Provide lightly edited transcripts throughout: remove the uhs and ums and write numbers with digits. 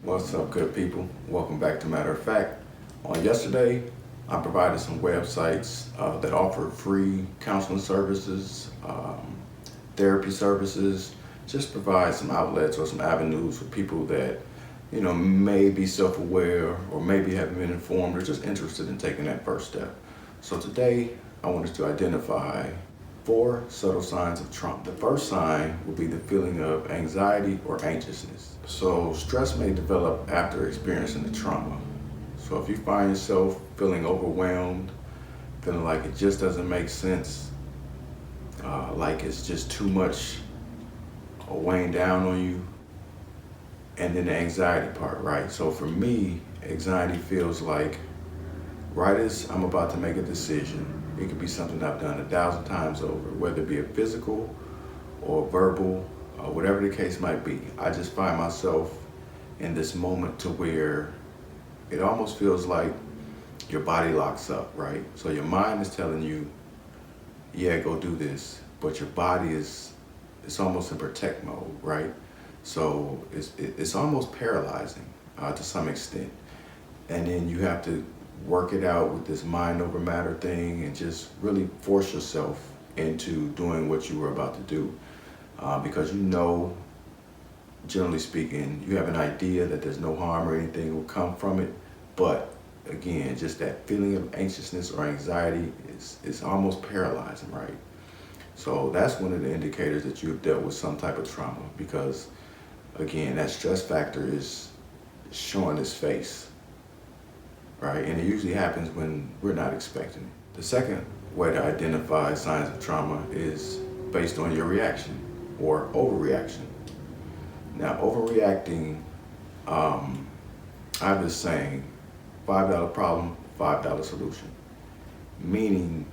What's up, good people? Welcome back to Matter of Fact. On yesterday, I provided some websites that offer free counseling services, therapy services, just provide some outlets or some avenues for people that, may be self-aware or maybe haven't been informed or just interested in taking that first step. So today, I want us to identify 4 subtle signs of trauma. The first sign will be the feeling of anxiety or anxiousness. So stress may develop after experiencing the trauma. So if you find yourself feeling overwhelmed, feeling like it just doesn't make sense, like it's just too much weighing down on you, and then the anxiety part, right? So for me, anxiety feels like right as I'm about to make a decision, it could be something I've done 1,000 times over, whether it be a physical or verbal, whatever the case might be. I just find myself in this moment to where it almost feels like your body locks up, right? So your mind is telling you, yeah, go do this, but your body it's almost in protect mode, right? So it's almost paralyzing to some extent. And then you have to work it out with this mind over matter thing and just really force yourself into doing what you were about to do. Because generally speaking, you have an idea that there's no harm or anything will come from it. But again, just that feeling of anxiousness or anxiety is almost paralyzing, right? So that's one of the indicators that you've dealt with some type of trauma, because again, that stress factor is showing its face, right? And it usually happens when we're not expecting it. The second way to identify signs of trauma is based on your reaction or overreaction. Now, overreacting, I have this saying, $5 problem, $5 solution. Meaning,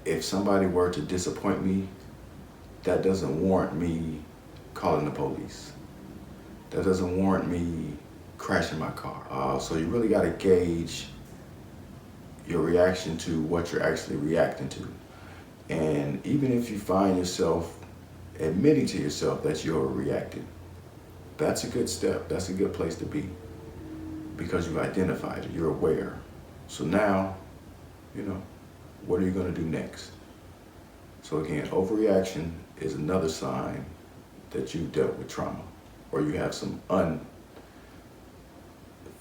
if somebody were to disappoint me, that doesn't warrant me calling the police. That doesn't warrant me crashing my car. So you really got to gauge your reaction to what you're actually reacting to. And even if you find yourself admitting to yourself that you're reacting, that's a good step. That's a good place to be, because you identified it, you're aware. So now, what are you going to do next? So again, overreaction is another sign that you dealt with trauma, or you have some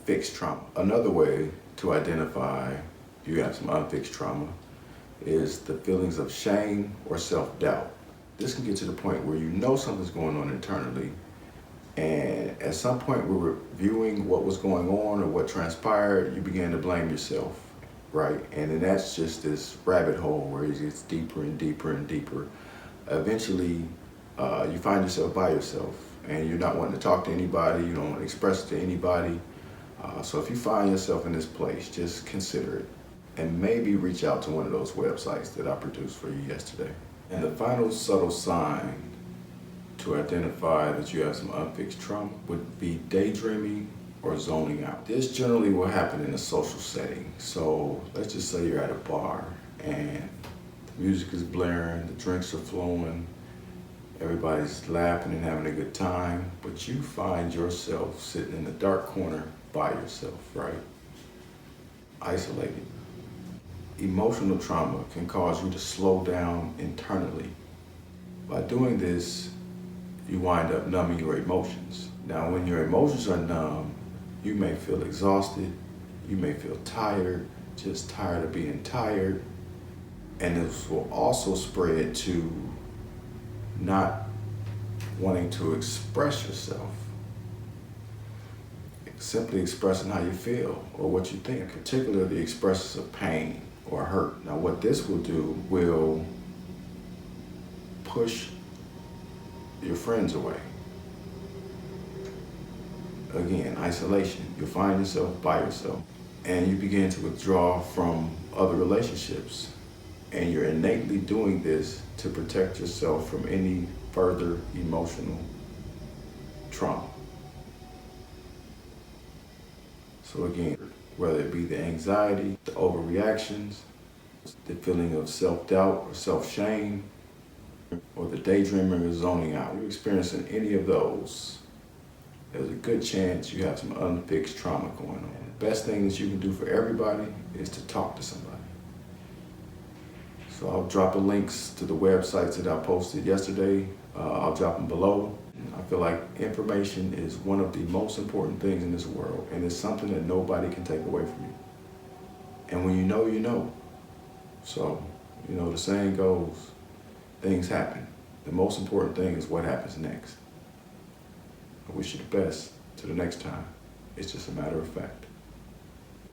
unfixed trauma. Another way to identify you have some unfixed trauma is the feelings of shame or self-doubt. This can get to the point where you know something's going on internally, and at some point we're reviewing what was going on or what transpired, you begin to blame yourself, right? And then that's just this rabbit hole where it gets deeper and deeper and deeper. Eventually, you find yourself by yourself, and you're not wanting to talk to anybody, you don't want to express it to anybody. So if you find yourself in this place, just consider it, and maybe reach out to one of those websites that I produced for you yesterday. And the final subtle sign to identify that you have some unfixed trauma would be daydreaming or zoning out. This generally will happen in a social setting. So let's just say you're at a bar and the music is blaring, the drinks are flowing, everybody's laughing and having a good time, but you find yourself sitting in the dark corner by yourself, right? Isolated. Emotional trauma can cause you to slow down internally. By doing this, you wind up numbing your emotions. Now, when your emotions are numb, you may feel exhausted, you may feel tired, just tired of being tired, and this will also spread to not wanting to express yourself, simply expressing how you feel or what you think, particularly the expressions of pain or hurt. Now, what this will do will push your friends away. Again, isolation. You'll find yourself by yourself, and you begin to withdraw from other relationships. And you're innately doing this to protect yourself from any further emotional trauma. So again, whether it be the anxiety, the overreactions, the feeling of self-doubt or self-shame, or the daydreaming or zoning out, you're experiencing any of those, there's a good chance you have some unfixed trauma going on. The best thing that you can do for everybody is to talk to somebody. So I'll drop the links to the websites that I posted yesterday. I'll drop them below. I feel like information is one of the most important things in this world, and it's something that nobody can take away from you. And when you know, you know. So, the saying goes, things happen. The most important thing is what happens next. I wish you the best. Till the next time. It's just a matter of fact.